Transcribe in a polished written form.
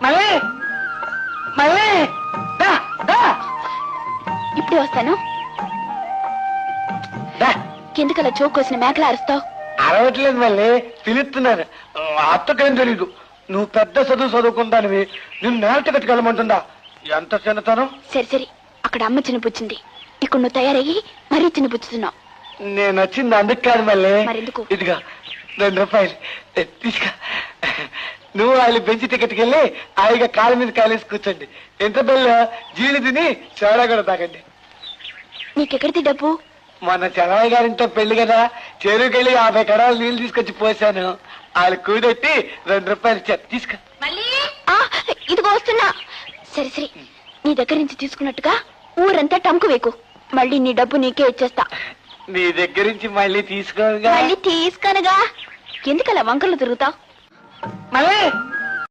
మళ్ళీ మళ్ళీ ఇప్పుడే వస్తాను. ఎందుకలా చోకోసిన మేకలు అరుస్తావు? అరవట్లేదు మళ్ళీ, పిలుస్తున్నారు. అత్తకేం తెలీదు, నువ్వు పెద్ద చదువుకుంటానివి, నిన్ను నేలటి కట్టుకెళ్ళమంటుందా? ఎంత చిన్నతనం. సరే సరే, అక్కడ అమ్మ చిన్నపుచ్చింది, ఇక్కడ నువ్వు తయారయ్యి మరీ చిన్నపుచ్చుతున్నావు. నేను వచ్చింది అందుకు కాదు మళ్ళీ. మరెందుకు? ఇదిగా 2 రూపాయలు తీసుకా. నువ్వు వాళ్ళు బెంచి టికెట్కి వెళ్ళి హాయిగా కాళ్ళ మీద కాలేసి కూర్చోండి. ఎంత బెల్ల జీడి తిని చోడా కూడా తాగండి. నీకెక్కడిది డబ్బు? మొన్న చెన్నయ్య గారింతో పెళ్లి కదా, చెరువుకెళ్ళి 50 కడాలు నీళ్లు తీసుకొచ్చి పోసాను. వాళ్ళు కూడెట్టి 2 రూపాయలు ఇచ్చారు, తీసుకా. ఇదిగో వస్తున్నా. సరే సరే, నీ దగ్గర నుంచి తీసుకున్నట్టుగా ఊరంతా టంకు వేకు, మళ్ళీ నీ డబ్బు నీకే ఇచ్చేస్తా. నీ దగ్గర నుంచి మళ్ళీ తీసుకోగా. మళ్ళీ తీసుకోనగా, ఎందుకలా వంకలు తిరుగుతావు? మళ్ళీ